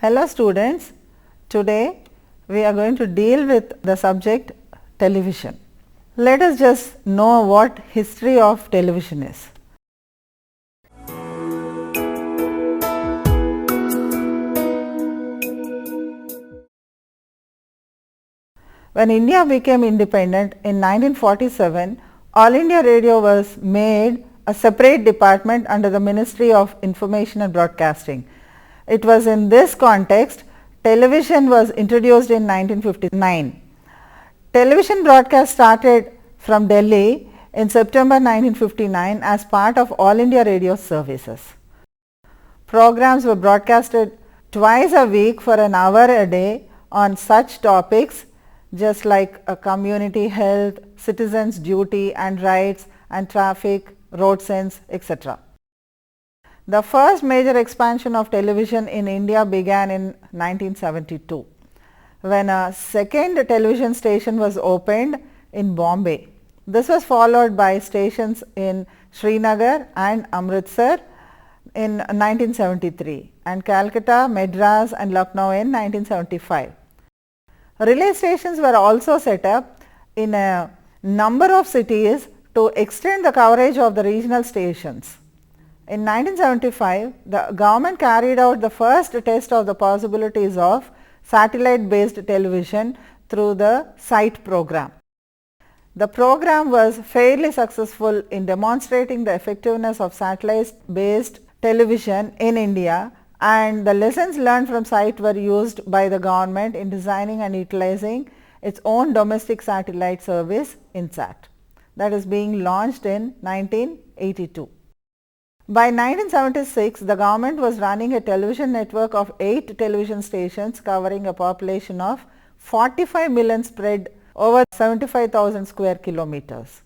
Hello students, today we are going to deal with the subject television. Let us just know what history of television is. When India became independent in 1947, All India Radio was made a separate department under the Ministry of Information and Broadcasting. It was in this context television was introduced in 1959. Television broadcast started from Delhi in September 1959 as part of All India Radio services. Programs were broadcasted twice a week for an hour a day on such topics just like community health, citizens' duty and rights and traffic, road sense, etc. The first major expansion of television in India began in 1972 when a second television station was opened in Bombay. This was followed by stations in Srinagar and Amritsar in 1973 and Calcutta, Madras and Lucknow in 1975. Relay stations were also set up in a number of cities to extend the coverage of the regional stations. In 1975, the government carried out the first test of the possibilities of satellite based television through the SITE program. The program was fairly successful in demonstrating the effectiveness of satellite based television in India, and the lessons learned from SITE were used by the government in designing and utilizing its own domestic satellite service INSAT that is being launched in 1982. By 1976, the government was running a television network of 8 television stations covering a population of 45 million spread over 75,000 square kilometers.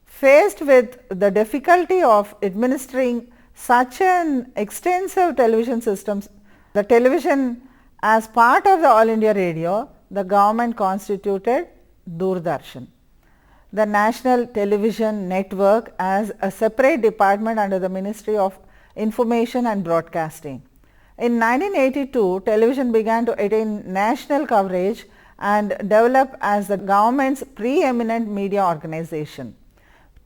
Faced with the difficulty of administering such an extensive television systems, the television as part of the All India Radio, the government constituted Doordarshan, the National Television Network, as a separate department under the Ministry of Information and Broadcasting. In 1982, television began to attain national coverage and develop as the government's preeminent media organization.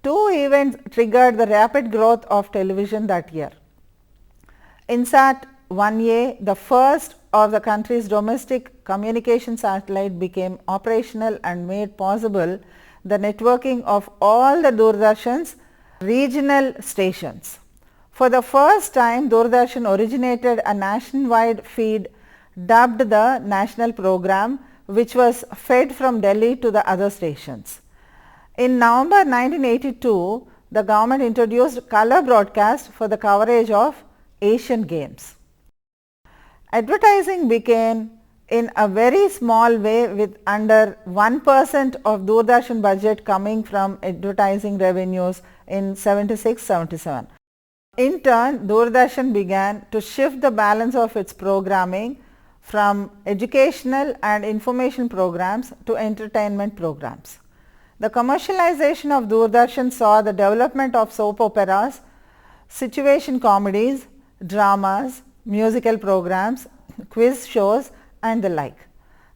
Two events triggered the rapid growth of television that year. INSAT 1A, the first of the country's domestic communication satellite, became operational and made possible the networking of all the Doordarshan's regional stations. For the first time, Doordarshan originated a nationwide feed dubbed the National Program, which was fed from Delhi to the other stations. In November 1982, the government introduced color broadcast for the coverage of Asian Games. Advertising began in a very small way with under 1% of Doordarshan budget coming from advertising revenues in 76-77. In turn, Doordarshan began to shift the balance of its programming from educational and information programs to entertainment programs. The commercialization of Doordarshan saw the development of soap operas, situation comedies, dramas, musical programs, quiz shows and the like.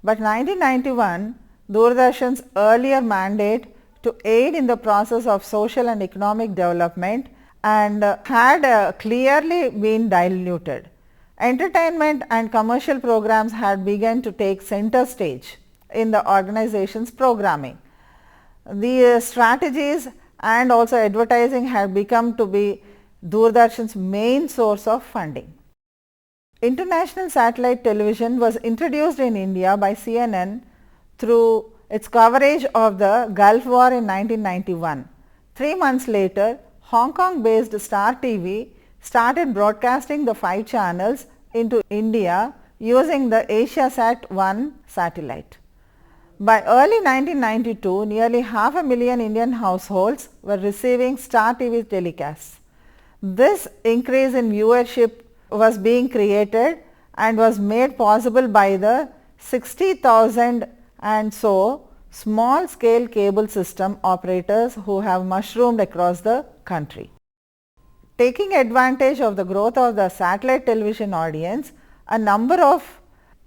But 1991, Doordarshan's earlier mandate to aid in the process of social and economic development and had clearly been diluted. Entertainment and commercial programs had begun to take center stage in the organization's programming. The strategies and also advertising have become to be Doordarshan's main source of funding. International satellite television was introduced in India by CNN through its coverage of the Gulf War in 1991. 3 months later, Hong Kong based Star TV started broadcasting the 5 channels into India using the Asia-Sat-1 satellite. By early 1992, nearly 500,000 Indian households were receiving Star TV telecasts. This increase in viewership was being created and was made possible by the 60,000 and so small scale cable system operators who have mushroomed across the country. Taking advantage of the growth of the satellite television audience, a number of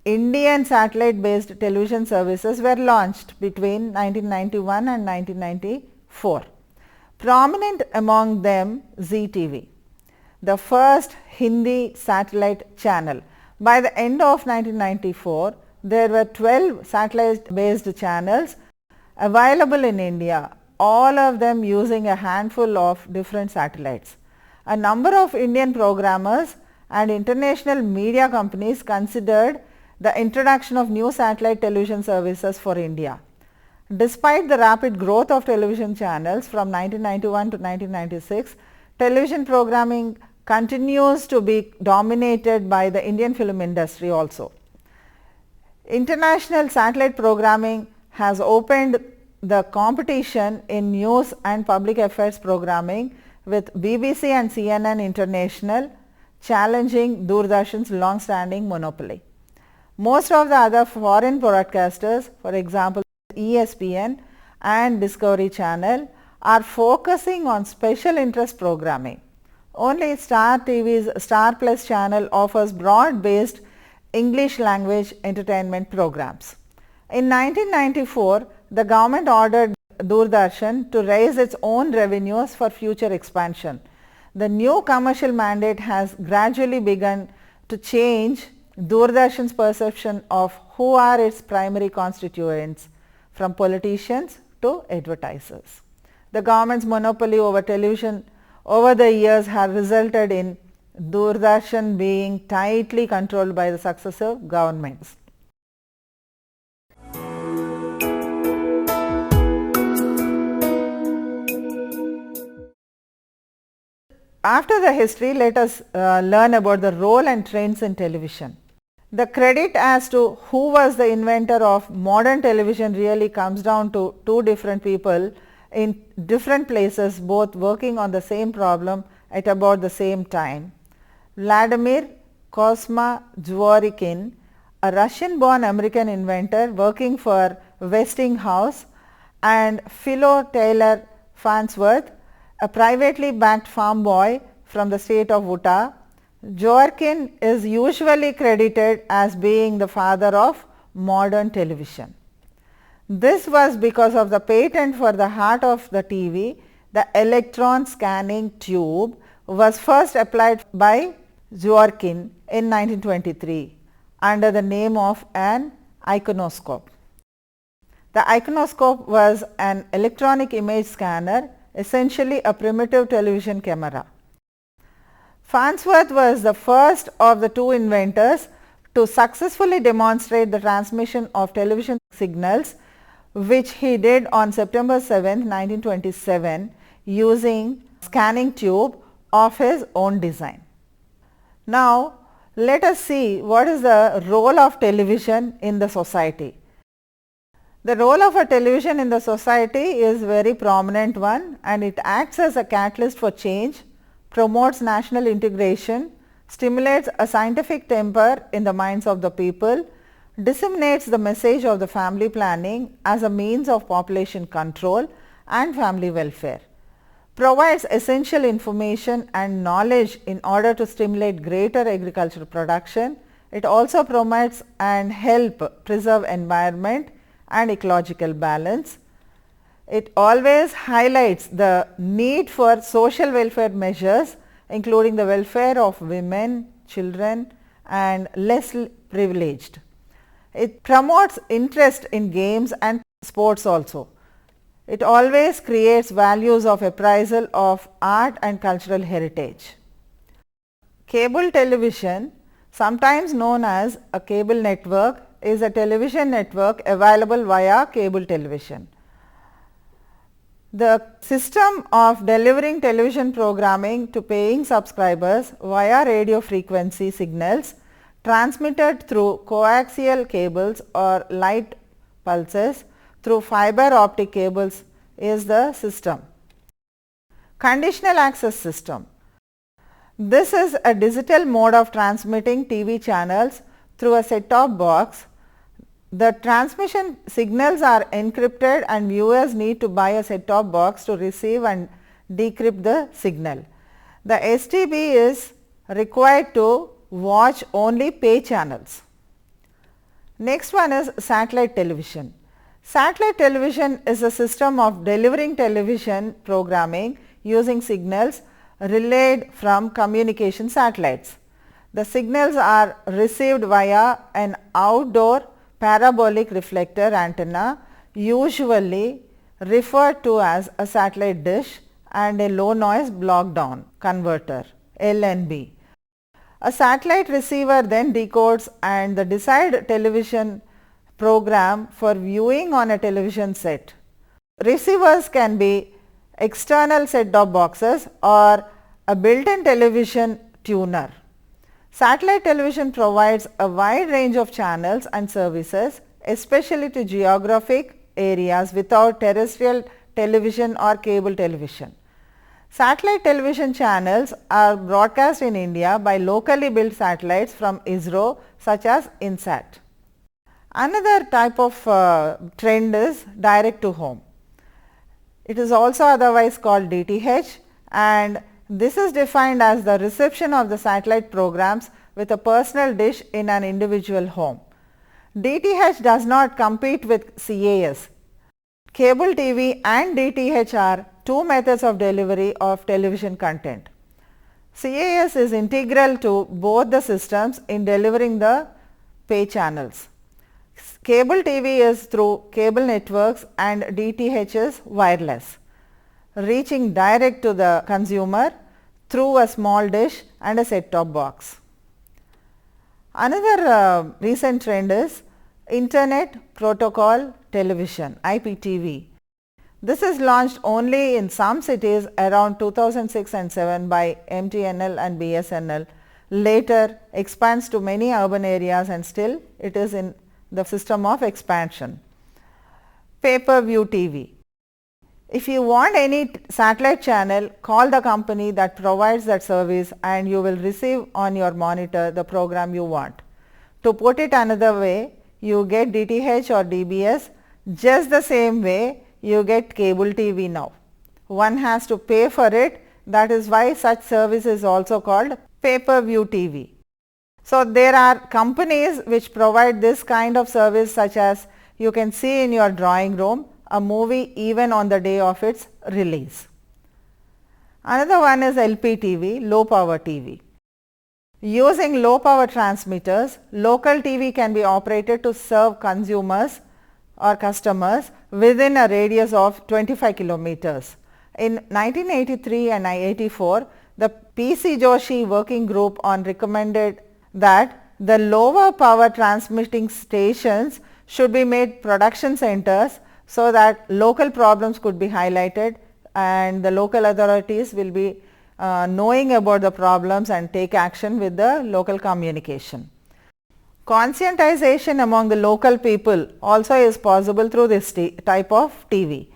Indian satellite based television services were launched between 1991 and 1994. Prominent among them Zee TV, the first Hindi satellite channel. By the end of 1994, there were 12 satellite based channels available in India, all of them using a handful of different satellites. A number of Indian programmers and international media companies considered the introduction of new satellite television services for India. Despite the rapid growth of television channels from 1991 to 1996, television programming continues to be dominated by the Indian film industry also. International satellite programming has opened the competition in news and public affairs programming, with BBC and CNN International challenging Doordarshan's long-standing monopoly. Most of the other foreign broadcasters, for example ESPN and Discovery Channel, are focusing on special interest programming. Only Star TV's Star Plus channel offers broad-based English language entertainment programs. In 1994, the government ordered Doordarshan to raise its own revenues for future expansion. The new commercial mandate has gradually begun to change Doordarshan's perception of who are its primary constituents, from politicians to advertisers. The government's monopoly over television over the years has resulted in Doordarshan being tightly controlled by the successive governments. After the history, let us learn about the role and trends in television. The credit as to who was the inventor of modern television really comes down to two different people in different places, both working on the same problem at about the same time. Vladimir Kosma Zworykin, a Russian-born American inventor working for Westinghouse, and Philo Taylor Farnsworth, a privately backed farm boy from the state of Utah. Zworykin is usually credited as being the father of modern television. This was because of the patent for the heart of the TV, the electron scanning tube, was first applied by Zworykin in 1923 under the name of an iconoscope. The iconoscope was an electronic image scanner, essentially a primitive television camera. Farnsworth was the first of the two inventors to successfully demonstrate the transmission of television signals, which he did on September 7, 1927, using scanning tube of his own design. Now, let us see what is the role of television in the society. The role of a television in the society is a very prominent one, and it acts as a catalyst for change, promotes national integration, stimulates a scientific temper in the minds of the people, disseminates the message of the family planning as a means of population control and family welfare, provides essential information and knowledge in order to stimulate greater agricultural production. It also promotes and help preserve environment and ecological balance. It always highlights the need for social welfare measures, including the welfare of women, children and less privileged. It promotes interest in games and sports also. It always creates values of appraisal of art and cultural heritage. Cable television, sometimes known as a cable network, is a television network available via cable television. The system of delivering television programming to paying subscribers via radio frequency signals transmitted through coaxial cables or light pulses through fiber optic cables is the system. Conditional access system. This is a digital mode of transmitting TV channels through a set-top box. The transmission signals are encrypted and viewers need to buy a set-top box to receive and decrypt the signal. The STB is required to watch only pay channels. Next one is satellite television. Satellite television is a system of delivering television programming using signals relayed from communication satellites. The signals are received via an outdoor parabolic reflector antenna, usually referred to as a satellite dish, and a low noise block down converter LNB. A satellite receiver then decodes and the desired television program for viewing on a television set. Receivers can be external set-top boxes or a built-in television tuner. Satellite television provides a wide range of channels and services, especially to geographic areas without terrestrial television or cable television. Satellite television channels are broadcast in India by locally built satellites from ISRO such as INSAT. Another type of trend is direct to home. It is also otherwise called DTH, and this is defined as the reception of the satellite programs with a personal dish in an individual home. DTH does not compete with CAS. Cable TV and DTH are two methods of delivery of television content. CAS is integral to both the systems in delivering the pay channels. Cable TV is through cable networks and DTH is wireless, reaching direct to the consumer through a small dish and a set-top box. Another recent trend is Internet Protocol Television, IPTV. This is launched only in some cities around 2006 and 7 by MTNL and BSNL, later expands to many urban areas and still it is in the system of expansion. Pay-per-view TV. If you want any satellite channel, call the company that provides that service and you will receive on your monitor the program you want. To put it another way, you get DTH or DBS just the same way you get cable TV now. One has to pay for it, that is why such service is also called pay-per-view TV. So there are companies which provide this kind of service, such as you can see in your drawing room a movie even on the day of its release. Another one is LPTV, low power TV. Using low power transmitters, local TV can be operated to serve consumers or customers within a radius of 25 kilometers. In 1983 and 1984, the PC Joshi working group on recommended that the lower power transmitting stations should be made production centers so that local problems could be highlighted and the local authorities will be knowing about the problems and take action with the local communication. Conscientization among the local people also is possible through this type of TV.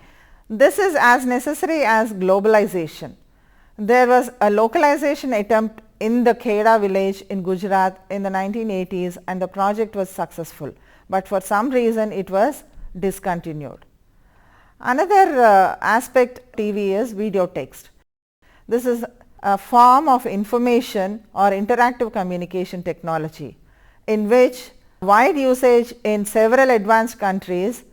This is as necessary as globalization. There was a localization attempt in the Kheda village in Gujarat in the 1980s and the project was successful, but for some reason it was discontinued. Another aspect of TV is video text. This is a form of information or interactive communication technology in which wide usage in several advanced countries.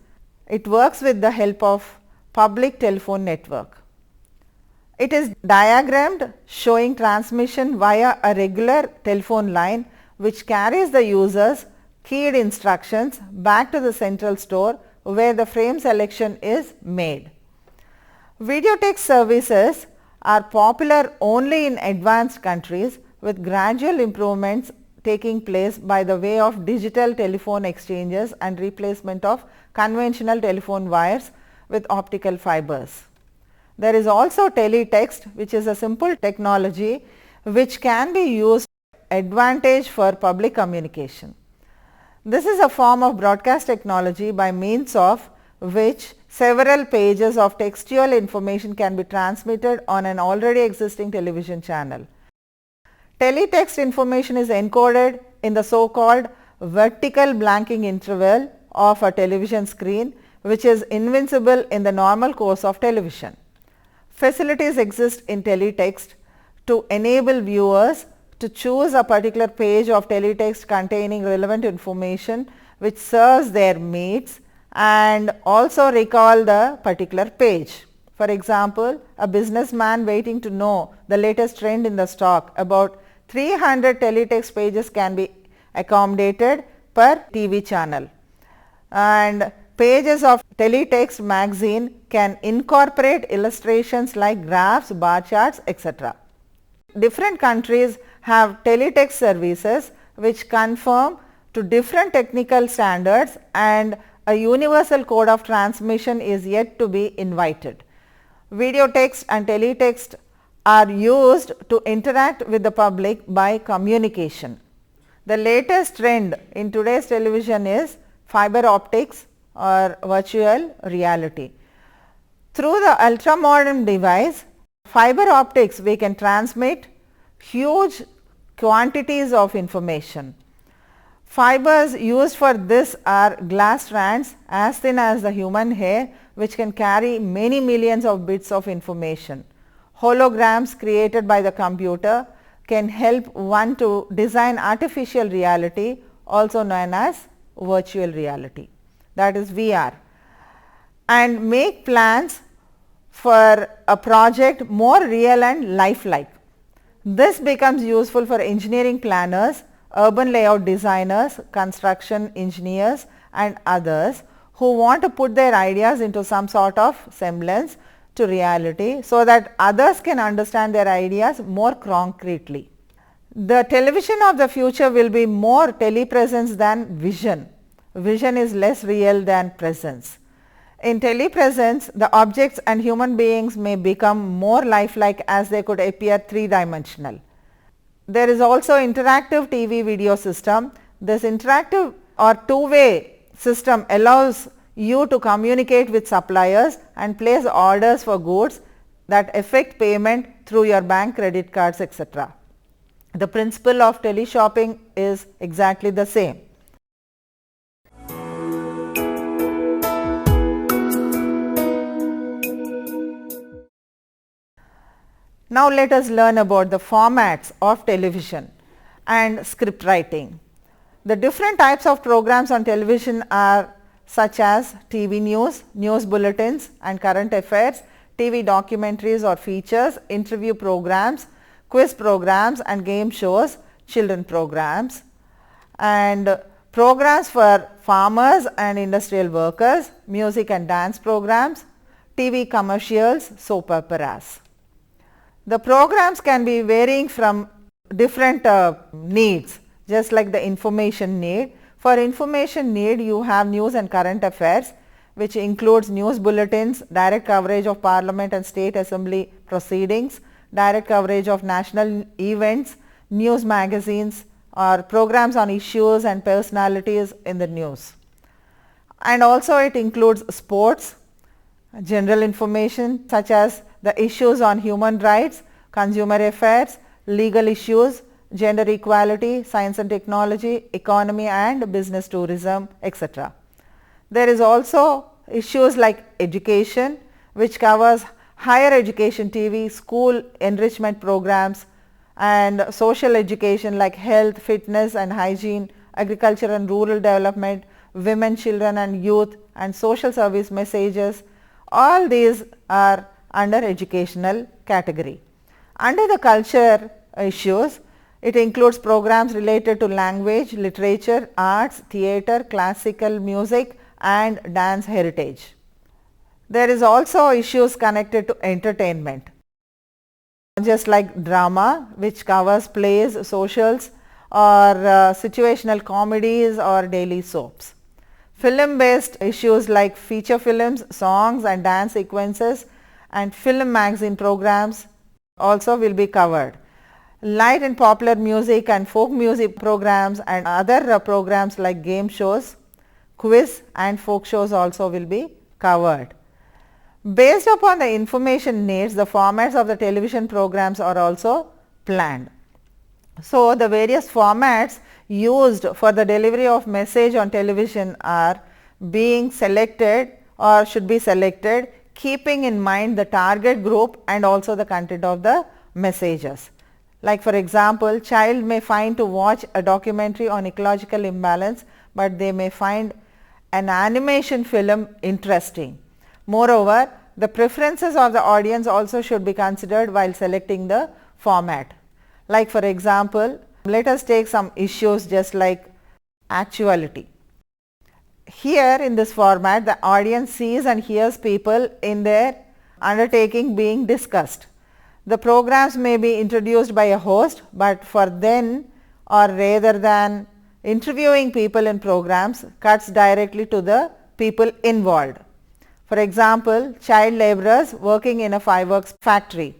It works with the help of public telephone network. It is diagrammed showing transmission via a regular telephone line which carries the user's keyed instructions back to the central store where the frame selection is made. Video text services are popular only in advanced countries, with gradual improvements taking place by the way of digital telephone exchanges and replacement of conventional telephone wires with optical fibers. There is also teletext, which is a simple technology which can be used advantage for public communication. This is a form of broadcast technology by means of which several pages of textual information can be transmitted on an already existing television channel. Teletext information is encoded in the so-called vertical blanking interval of a television screen, which is invincible in the normal course of television. Facilities exist in teletext to enable viewers to choose a particular page of teletext containing relevant information which serves their needs and also recall the particular page. For example, a businessman waiting to know the latest trend in the stock, about 300 teletext pages can be accommodated per TV channel, and pages of teletext magazine can incorporate illustrations like graphs, bar charts, etc. Different countries have teletext services which conform to different technical standards, and a universal code of transmission is yet to be invited. Video text and teletext are used to interact with the public by communication. The latest trend in today's television is fiber optics or virtual reality. Through the ultra modern device, fiber optics, we can transmit huge quantities of information. Fibers used for this are glass strands as thin as the human hair, which can carry many millions of bits of information. Holograms created by the computer can help one to design artificial reality, also known as virtual reality, that is VR, and make plans for a project more real and lifelike. This becomes useful for engineering planners, urban layout designers, construction engineers and others who want to put their ideas into some sort of semblance to reality, so that others can understand their ideas more concretely. The television of the future will be more telepresence than vision. Vision is less real than presence. In telepresence, the objects and human beings may become more lifelike as they could appear three-dimensional. There is also interactive TV video system. This interactive or two-way system allows you to communicate with suppliers and place orders for goods that affect payment through your bank, credit cards, etc. The principle of teleshopping is exactly the same. Now let us learn about the formats of television and script writing. The different types of programs on television are such as TV news, news bulletins and current affairs, TV documentaries or features, interview programs, quiz programs and game shows, children programs, and programs for farmers and industrial workers, music and dance programs, TV commercials, soap operas. The programs can be varying from different needs, just like the information need. For information need, you have news and current affairs, which includes news bulletins, direct coverage of parliament and state assembly proceedings, direct coverage of national events, news magazines or programs on issues and personalities in the news. And also it includes sports, general information such as the issues on human rights, consumer affairs, legal issues, gender equality, science and technology, economy and business tourism, etc. There is also issues like education, which covers higher education TV, school enrichment programs, and social education like health, fitness and hygiene, agriculture and rural development, women, children and youth, and social service messages. All these are under educational category. Under the culture issues, it includes programs related to language, literature, arts, theatre, classical music and dance heritage. There is also issues connected to entertainment, just like drama, which covers plays, socials or situational comedies or daily soaps. Film based issues like feature films, songs and dance sequences and film magazine programs also will be covered. Light and popular music and folk music programs and other programs like game shows, quiz and folk shows also will be covered. Based upon the information needs, the formats of the television programs are also planned. So, the various formats used for the delivery of message on television are being selected or should be selected, keeping in mind the target group and also the content of the messages. Like for example, child may find to watch a documentary on ecological imbalance, but they may find an animation film interesting. Moreover, the preferences of the audience also should be considered while selecting the format. Like for example, let us take some issues just like actuality. Here in this format, the audience sees and hears people in their undertaking being discussed. The programs may be introduced by a host, but for then or rather than interviewing people in programs, cuts directly to the people involved. For example, child laborers working in a fireworks factory.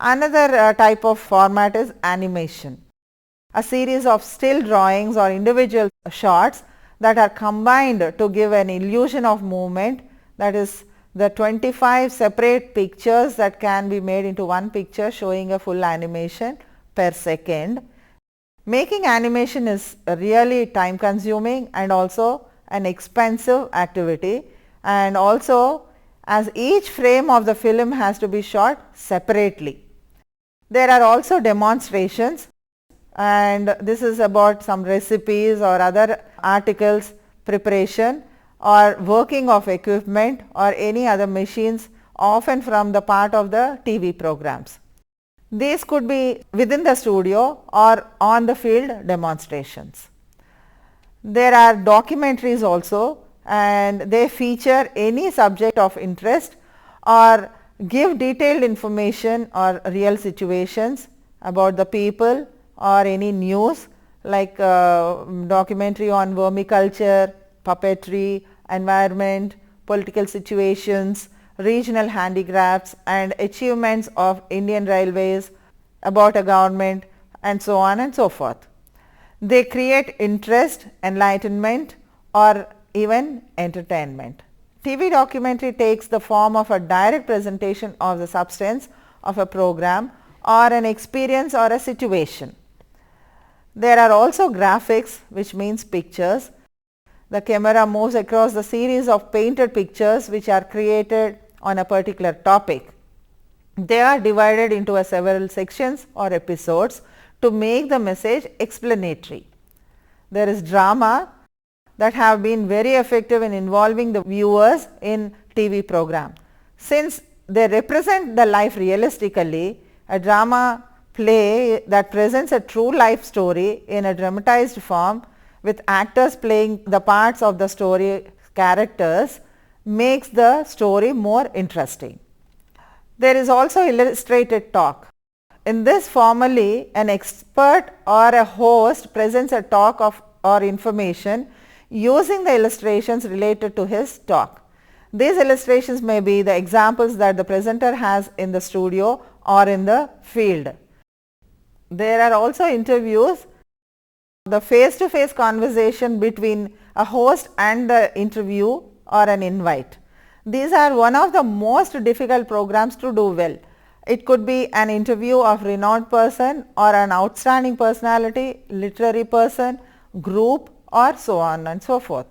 Another type of format is animation, a series of still drawings or individual shots that are combined to give an illusion of movement, that is the 25 separate pictures that can be made into one picture showing a full animation per second. Making animation is really time consuming and also an expensive activity, and also as each frame of the film has to be shot separately. There are also demonstrations, and this is about some recipes or other articles preparation or working of equipment or any other machines, often from the part of the TV programs. These could be within the studio or on the field demonstrations. There are documentaries also, and they feature any subject of interest or give detailed information or real situations about the people or any news, like documentary on vermiculture, puppetry, environment, political situations, regional handicrafts and achievements of Indian Railways, about a government, and so on and so forth. They create interest, enlightenment or even entertainment. TV documentary takes the form of a direct presentation of the substance of a program or an experience or a situation. There are also graphics, which means pictures. The camera moves across the series of painted pictures which are created on a particular topic. They are divided into several sections or episodes to make the message explanatory. There is drama that have been very effective in involving the viewers in TV program. Since they represent the life realistically, a drama play that presents a true life story in a dramatized form with actors playing the parts of the story characters makes the story more interesting. There is also illustrated talk. In this, formally an expert or a host presents a talk of or information using the illustrations related to his talk. These illustrations may be the examples that the presenter has in the studio or in the field. There are also interviews, the face-to-face conversation between a host and the interview or an invite. These are one of the most difficult programs to do well. It could be an interview of renowned person or an outstanding personality, literary person, group or so on and so forth.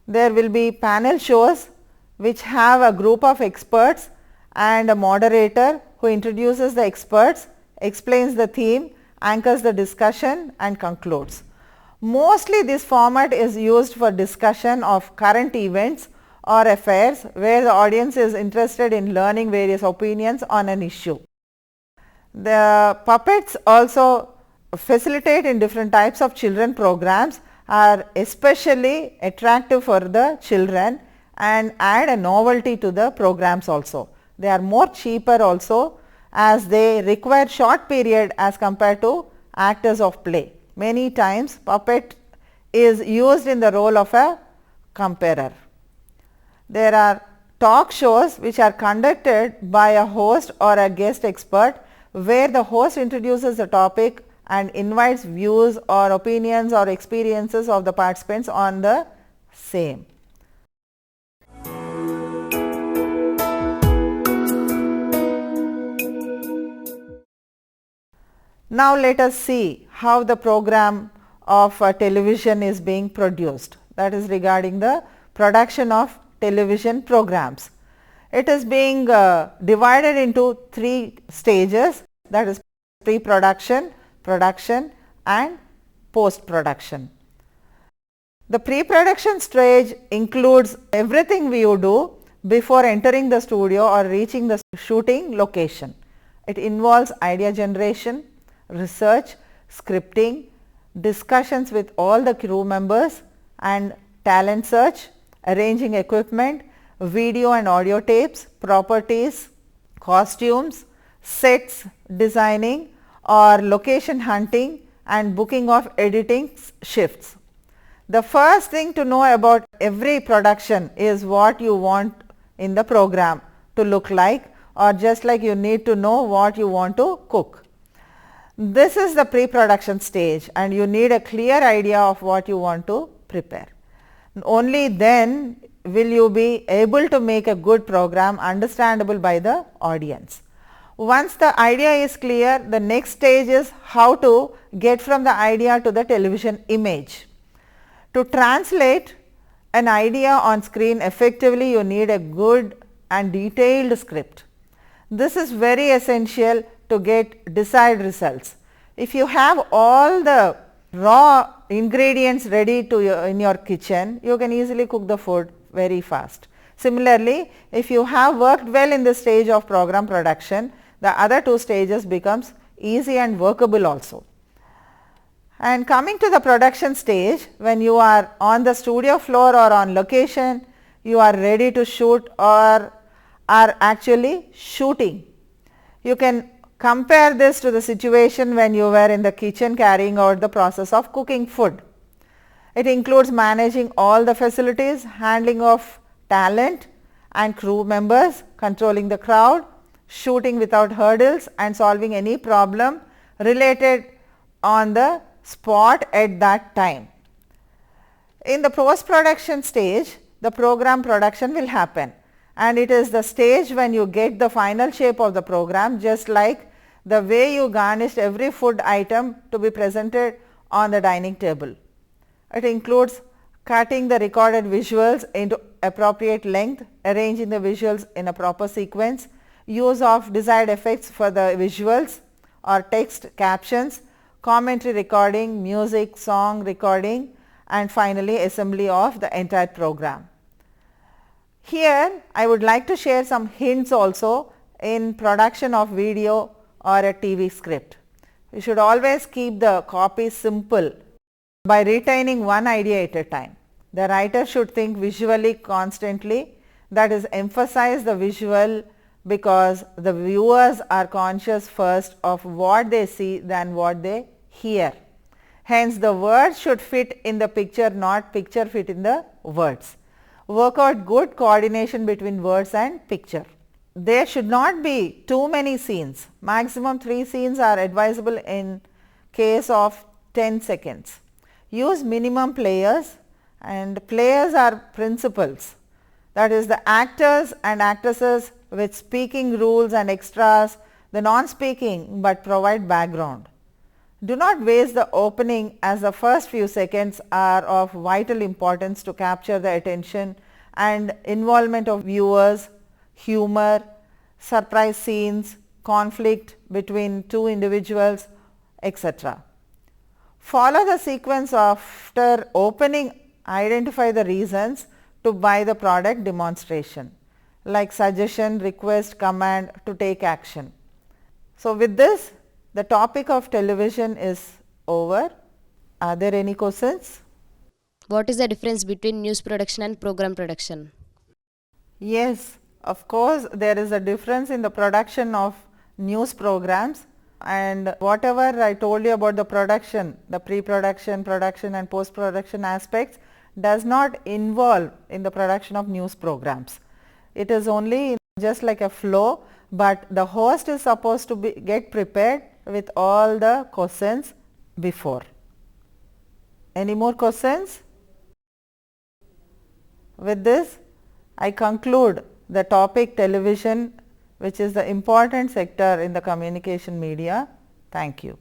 There will be panel shows which have a group of experts and a moderator who introduces the experts, explains the theme, anchors the discussion and concludes. Mostly this format is used for discussion of current events or affairs where the audience is interested in learning various opinions on an issue. The puppets also facilitate in different types of children programs, are especially attractive for the children and add a novelty to the programs also. They are more cheaper also, as they require short period as compared to actors of play. Many times puppet is used in the role of a comparer. There are talk shows which are conducted by a host or a guest expert, where the host introduces the topic and invites views or opinions or experiences of the participants on the same. Now let us see how the program of television is being produced, that is regarding the production of television programs. It is being divided into three stages, that is pre-production, production and post-production. The pre-production stage includes everything we do before entering the studio or reaching the shooting location. It involves idea generation, research, scripting, discussions with all the crew members and talent search, arranging equipment, video and audio tapes, properties, costumes, sets, designing or location hunting and booking of editing shifts. The first thing to know about every production is what you want in the program to look like, or just like you need to know what you want to cook. This is the pre-production stage and you need a clear idea of what you want to prepare. Only then will you be able to make a good program understandable by the audience. Once the idea is clear, the next stage is how to get from the idea to the television image. To translate an idea on screen effectively, you need a good and detailed script. This is very essential to get desired results. If you have all the raw ingredients ready in your kitchen, you can easily cook the food very fast. Similarly, if you have worked well in the stage of program production, the other two stages becomes easy and workable also. And coming to the production stage, when you are on the studio floor or on location, you are ready to shoot or are actually shooting. You can compare this to the situation when you were in the kitchen carrying out the process of cooking food. It includes managing all the facilities, handling of talent and crew members, controlling the crowd, shooting without hurdles and solving any problem related on the spot at that time. In the post-production stage, the program production will happen, and it is the stage when you get the final shape of the program, just like the way you garnished every food item to be presented on the dining table. It includes cutting the recorded visuals into appropriate length, arranging the visuals in a proper sequence, use of desired effects for the visuals or text captions, commentary recording, music, song recording and finally assembly of the entire program. Here I would like to share some hints also in production of video or a TV script. You should always keep the copy simple by retaining one idea at a time. The writer should think visually constantly, that is, emphasize the visual, because the viewers are conscious first of what they see than what they hear. Hence, the words should fit in the picture, not picture fit in the words. Work out good coordination between words and picture. There should not be too many scenes. Maximum 3 scenes are advisable in case of 10 seconds. Use minimum players, and players are principals, that is the actors and actresses with speaking rules and extras, the non-speaking but provide background. Do not waste the opening, as the first few seconds are of vital importance to capture the attention and involvement of viewers, humor, surprise scenes, conflict between two individuals, etc. Follow the sequence after opening. Identify the reasons to buy the product demonstration, like suggestion, request, command to take action. So, with this, the topic of television is over. Are there any questions? What is the difference between news production and program production? Yes, of course, there is a difference in the production of news programs, and whatever I told you about the production, the pre-production, production and post-production aspects does not involve in the production of news programs. It is only just like a flow, but the host is supposed to get prepared with all the questions before. Any more questions? With this, I conclude the topic television, which is the important sector in the communication media. Thank you.